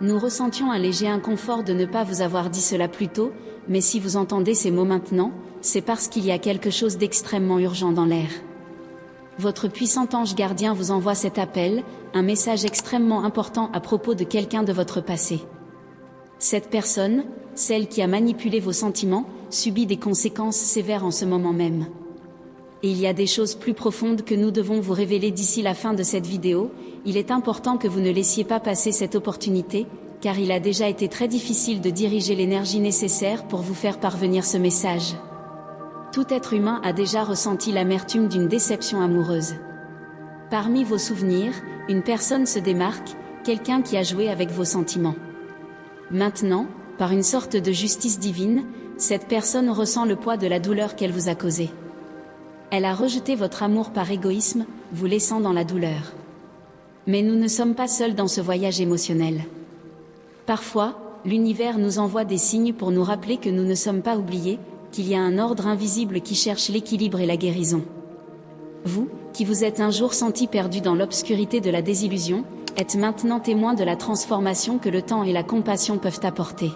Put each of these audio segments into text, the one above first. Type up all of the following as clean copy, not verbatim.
Nous ressentions un léger inconfort de ne pas vous avoir dit cela plus tôt, mais si vous entendez ces mots maintenant, c'est parce qu'il y a quelque chose d'extrêmement urgent dans l'air. Votre puissant ange gardien vous envoie cet appel, un message extrêmement important à propos de quelqu'un de votre passé. Cette personne, celle qui a manipulé vos sentiments, subit des conséquences sévères en ce moment même. Et il y a des choses plus profondes que nous devons vous révéler d'ici la fin de cette vidéo. Il est important que vous ne laissiez pas passer cette opportunité, car il a déjà été très difficile de diriger l'énergie nécessaire pour vous faire parvenir ce message. Tout être humain a déjà ressenti l'amertume d'une déception amoureuse. Parmi vos souvenirs, une personne se démarque, quelqu'un qui a joué avec vos sentiments. Maintenant, par une sorte de justice divine, cette personne ressent le poids de la douleur qu'elle vous a causée. Elle a rejeté votre amour par égoïsme, vous laissant dans la douleur. Mais nous ne sommes pas seuls dans ce voyage émotionnel. Parfois, l'univers nous envoie des signes pour nous rappeler que nous ne sommes pas oubliés, qu'il y a un ordre invisible qui cherche l'équilibre et la guérison. Vous, qui vous êtes un jour senti perdu dans l'obscurité de la désillusion, êtes maintenant témoin de la transformation que le temps et la compassion peuvent apporter.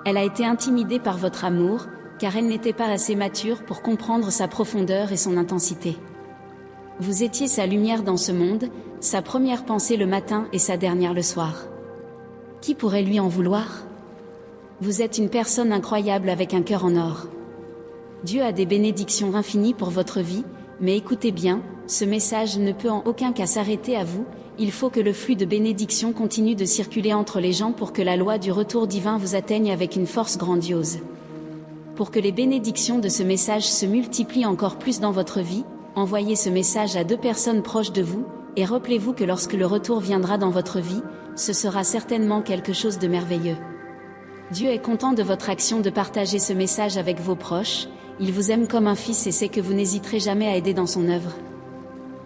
Elle a été intimidée par votre amour, car elle n'était pas assez mature pour comprendre sa profondeur et son intensité. Vous étiez sa lumière dans ce monde, sa première pensée le matin et sa dernière le soir. Qui pourrait lui en vouloir? Vous êtes une personne incroyable avec un cœur en or. Dieu a des bénédictions infinies pour votre vie, mais écoutez bien, ce message ne peut en aucun cas s'arrêter à vous, il faut que le flux de bénédictions continue de circuler entre les gens pour que la loi du retour divin vous atteigne avec une force grandiose. Pour que les bénédictions de ce message se multiplient encore plus dans votre vie, envoyez ce message à 2 personnes proches de vous, et rappelez-vous que lorsque le retour viendra dans votre vie, ce sera certainement quelque chose de merveilleux. Dieu est content de votre action de partager ce message avec vos proches, il vous aime comme un fils et sait que vous n'hésiterez jamais à aider dans son œuvre.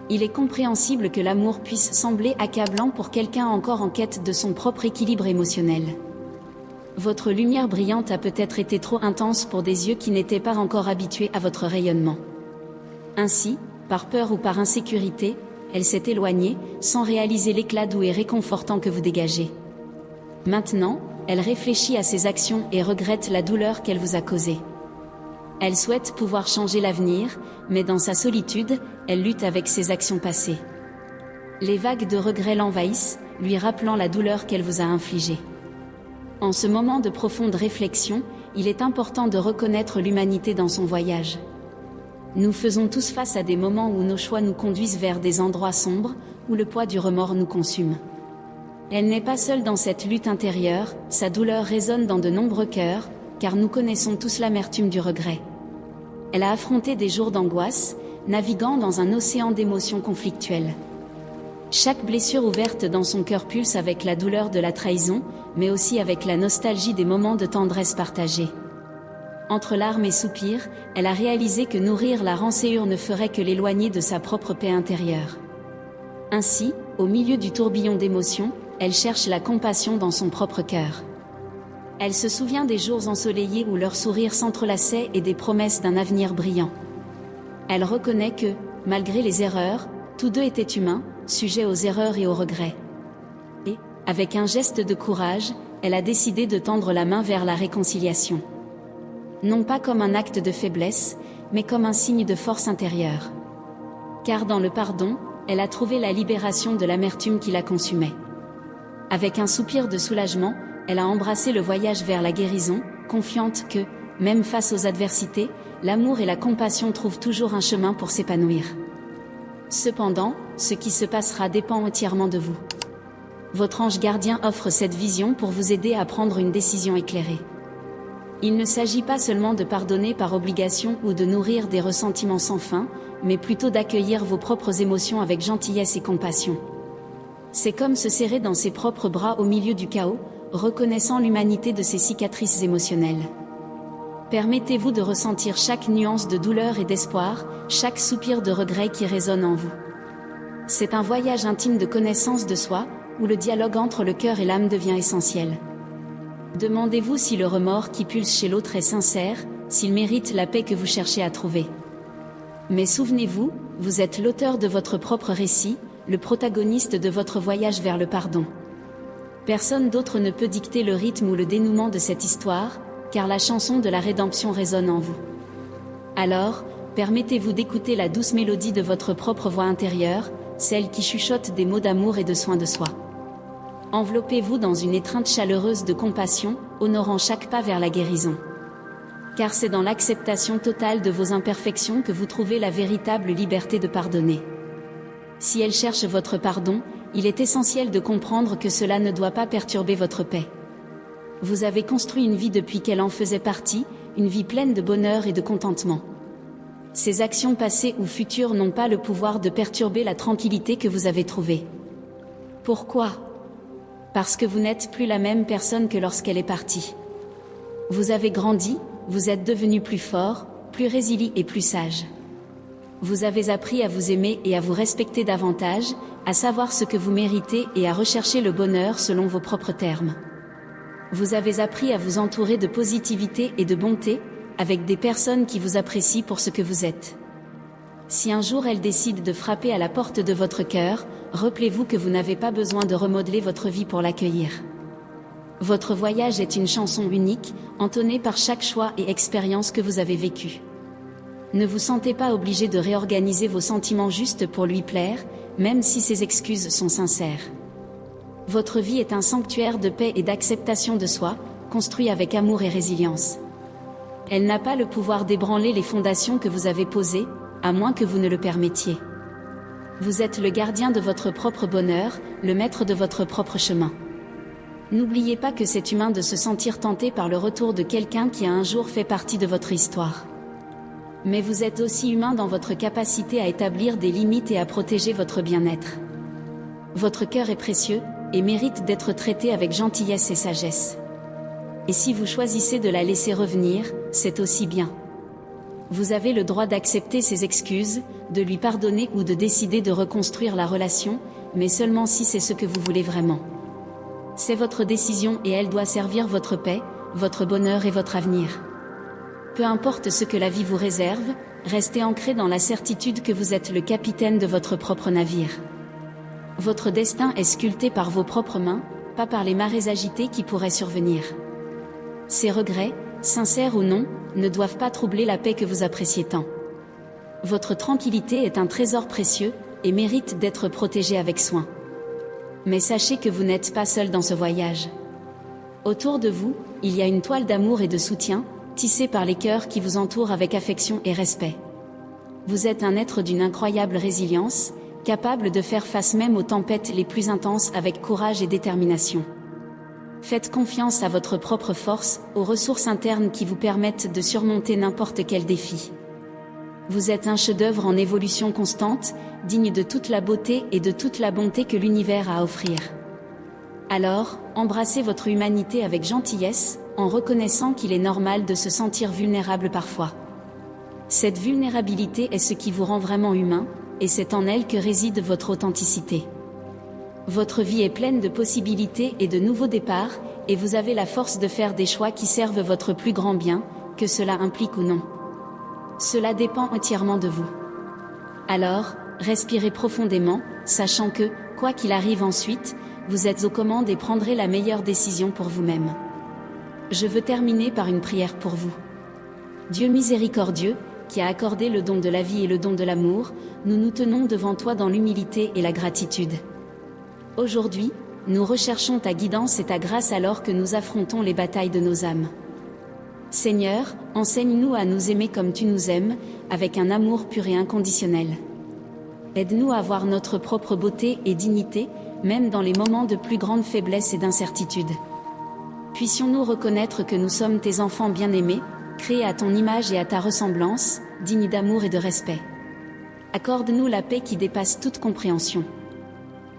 Il est compréhensible que l'amour puisse sembler accablant pour quelqu'un encore en quête de son propre équilibre émotionnel. Votre lumière brillante a peut-être été trop intense pour des yeux qui n'étaient pas encore habitués à votre rayonnement. Ainsi, par peur ou par insécurité, elle s'est éloignée, sans réaliser l'éclat doux et réconfortant que vous dégagez. Maintenant, elle réfléchit à ses actions et regrette la douleur qu'elle vous a causée. Elle souhaite pouvoir changer l'avenir, mais dans sa solitude, elle lutte avec ses actions passées. Les vagues de regret l'envahissent, lui rappelant la douleur qu'elle vous a infligée. En ce moment de profonde réflexion, il est important de reconnaître l'humanité dans son voyage. Nous faisons tous face à des moments où nos choix nous conduisent vers des endroits sombres, où le poids du remords nous consume. Elle n'est pas seule dans cette lutte intérieure, sa douleur résonne dans de nombreux cœurs, car nous connaissons tous l'amertume du regret. Elle a affronté des jours d'angoisse, naviguant dans un océan d'émotions conflictuelles. Chaque blessure ouverte dans son cœur pulse avec la douleur de la trahison, mais aussi avec la nostalgie des moments de tendresse partagés. Entre larmes et soupirs, elle a réalisé que nourrir la rancœur ne ferait que l'éloigner de sa propre paix intérieure. Ainsi, au milieu du tourbillon d'émotions, elle cherche la compassion dans son propre cœur. Elle se souvient des jours ensoleillés où leurs sourires s'entrelaçaient et des promesses d'un avenir brillant. Elle reconnaît que, malgré les erreurs, tous deux étaient humains, sujets aux erreurs et aux regrets. Et, avec un geste de courage, elle a décidé de tendre la main vers la réconciliation. Non pas comme un acte de faiblesse, mais comme un signe de force intérieure. Car dans le pardon, elle a trouvé la libération de l'amertume qui la consumait. Avec un soupir de soulagement, elle a embrassé le voyage vers la guérison, confiante que, même face aux adversités, l'amour et la compassion trouvent toujours un chemin pour s'épanouir. Cependant, ce qui se passera dépend entièrement de vous. Votre ange gardien offre cette vision pour vous aider à prendre une décision éclairée. Il ne s'agit pas seulement de pardonner par obligation ou de nourrir des ressentiments sans fin, mais plutôt d'accueillir vos propres émotions avec gentillesse et compassion. C'est comme se serrer dans ses propres bras au milieu du chaos, reconnaissant l'humanité de ses cicatrices émotionnelles. Permettez-vous de ressentir chaque nuance de douleur et d'espoir, chaque soupir de regret qui résonne en vous. C'est un voyage intime de connaissance de soi, où le dialogue entre le cœur et l'âme devient essentiel. Demandez-vous si le remords qui pulse chez l'autre est sincère, s'il mérite la paix que vous cherchez à trouver. Mais souvenez-vous, vous êtes l'auteur de votre propre récit, le protagoniste de votre voyage vers le pardon. Personne d'autre ne peut dicter le rythme ou le dénouement de cette histoire, car la chanson de la rédemption résonne en vous. Alors, permettez-vous d'écouter la douce mélodie de votre propre voix intérieure, celle qui chuchote des mots d'amour et de soin de soi. Enveloppez-vous dans une étreinte chaleureuse de compassion, honorant chaque pas vers la guérison. Car c'est dans l'acceptation totale de vos imperfections que vous trouvez la véritable liberté de pardonner. Si elle cherche votre pardon, il est essentiel de comprendre que cela ne doit pas perturber votre paix. Vous avez construit une vie depuis qu'elle en faisait partie, une vie pleine de bonheur et de contentement. Ces actions passées ou futures n'ont pas le pouvoir de perturber la tranquillité que vous avez trouvée. Pourquoi ? Parce que vous n'êtes plus la même personne que lorsqu'elle est partie. Vous avez grandi, vous êtes devenu plus fort, plus résilient et plus sage. Vous avez appris à vous aimer et à vous respecter davantage, à savoir ce que vous méritez et à rechercher le bonheur selon vos propres termes. Vous avez appris à vous entourer de positivité et de bonté, avec des personnes qui vous apprécient pour ce que vous êtes. Si un jour elles décident de frapper à la porte de votre cœur, rappelez-vous que vous n'avez pas besoin de remodeler votre vie pour l'accueillir. Votre voyage est une chanson unique, entonnée par chaque choix et expérience que vous avez vécue. Ne vous sentez pas obligé de réorganiser vos sentiments juste pour lui plaire, même si ces excuses sont sincères. Votre vie est un sanctuaire de paix et d'acceptation de soi, construit avec amour et résilience. Elle n'a pas le pouvoir d'ébranler les fondations que vous avez posées, à moins que vous ne le permettiez. Vous êtes le gardien de votre propre bonheur, le maître de votre propre chemin. N'oubliez pas que c'est humain de se sentir tenté par le retour de quelqu'un qui a un jour fait partie de votre histoire. Mais vous êtes aussi humain dans votre capacité à établir des limites et à protéger votre bien-être. Votre cœur est précieux, et mérite d'être traité avec gentillesse et sagesse. Et si vous choisissez de la laisser revenir, c'est aussi bien. Vous avez le droit d'accepter ses excuses, de lui pardonner ou de décider de reconstruire la relation, mais seulement si c'est ce que vous voulez vraiment. C'est votre décision et elle doit servir votre paix, votre bonheur et votre avenir. Peu importe ce que la vie vous réserve, restez ancré dans la certitude que vous êtes le capitaine de votre propre navire. Votre destin est sculpté par vos propres mains, pas par les marées agitées qui pourraient survenir. Ces regrets, sincères ou non, ne doivent pas troubler la paix que vous appréciez tant. Votre tranquillité est un trésor précieux, et mérite d'être protégé avec soin. Mais sachez que vous n'êtes pas seul dans ce voyage. Autour de vous, il y a une toile d'amour et de soutien, tissée par les cœurs qui vous entourent avec affection et respect. Vous êtes un être d'une incroyable résilience, capable de faire face même aux tempêtes les plus intenses avec courage et détermination. Faites confiance à votre propre force, aux ressources internes qui vous permettent de surmonter n'importe quel défi. Vous êtes un chef-d'œuvre en évolution constante, digne de toute la beauté et de toute la bonté que l'univers a à offrir. Alors, embrassez votre humanité avec gentillesse, en reconnaissant qu'il est normal de se sentir vulnérable parfois. Cette vulnérabilité est ce qui vous rend vraiment humain, et c'est en elle que réside votre authenticité. Votre vie est pleine de possibilités et de nouveaux départs, et vous avez la force de faire des choix qui servent votre plus grand bien, que cela implique ou non. Cela dépend entièrement de vous. Alors, respirez profondément, sachant que, quoi qu'il arrive ensuite, vous êtes aux commandes et prendrez la meilleure décision pour vous-même. Je veux terminer par une prière pour vous. Dieu miséricordieux, qui a accordé le don de la vie et le don de l'amour, nous nous tenons devant toi dans l'humilité et la gratitude. Aujourd'hui, nous recherchons ta guidance et ta grâce alors que nous affrontons les batailles de nos âmes. Seigneur, enseigne-nous à nous aimer comme tu nous aimes, avec un amour pur et inconditionnel. Aide-nous à voir notre propre beauté et dignité, même dans les moments de plus grande faiblesse et d'incertitude. Puissions-nous reconnaître que nous sommes tes enfants bien-aimés, créés à ton image et à ta ressemblance, dignes d'amour et de respect. Accorde-nous la paix qui dépasse toute compréhension.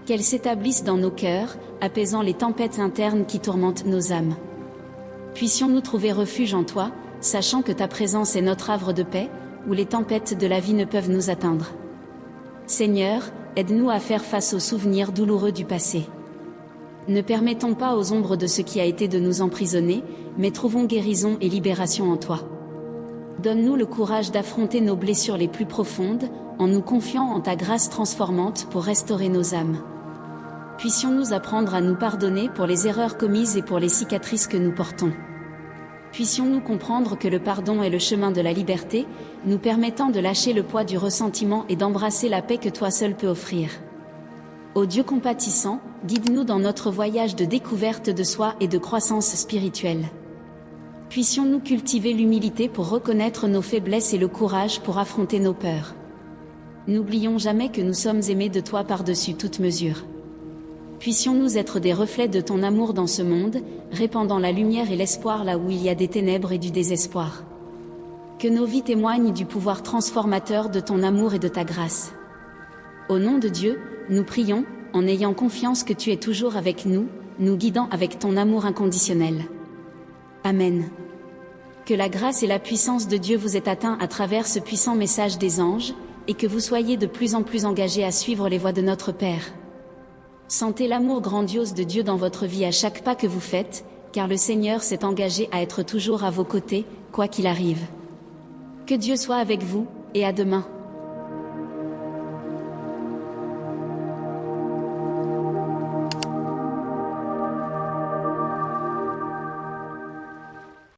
Qu'elle s'établisse dans nos cœurs, apaisant les tempêtes internes qui tourmentent nos âmes. Puissions-nous trouver refuge en toi, sachant que ta présence est notre havre de paix, où les tempêtes de la vie ne peuvent nous atteindre. Seigneur, aide-nous à faire face aux souvenirs douloureux du passé. Ne permettons pas aux ombres de ce qui a été de nous emprisonner, mais trouvons guérison et libération en toi. Donne-nous le courage d'affronter nos blessures les plus profondes, en nous confiant en ta grâce transformante pour restaurer nos âmes. Puissions-nous apprendre à nous pardonner pour les erreurs commises et pour les cicatrices que nous portons. Puissions-nous comprendre que le pardon est le chemin de la liberté, nous permettant de lâcher le poids du ressentiment et d'embrasser la paix que toi seul peux offrir. Ô Dieu compatissant, guide-nous dans notre voyage de découverte de soi et de croissance spirituelle. Puissions-nous cultiver l'humilité pour reconnaître nos faiblesses et le courage pour affronter nos peurs. N'oublions jamais que nous sommes aimés de toi par-dessus toute mesure. Puissions-nous être des reflets de ton amour dans ce monde, répandant la lumière et l'espoir là où il y a des ténèbres et du désespoir. Que nos vies témoignent du pouvoir transformateur de ton amour et de ta grâce. Au nom de Dieu, nous prions, en ayant confiance que tu es toujours avec nous, nous guidant avec ton amour inconditionnel. Amen. Que la grâce et la puissance de Dieu vous aient atteints à travers ce puissant message des anges, et que vous soyez de plus en plus engagés à suivre les voies de notre Père. Sentez l'amour grandiose de Dieu dans votre vie à chaque pas que vous faites, car le Seigneur s'est engagé à être toujours à vos côtés, quoi qu'il arrive. Que Dieu soit avec vous, et à demain.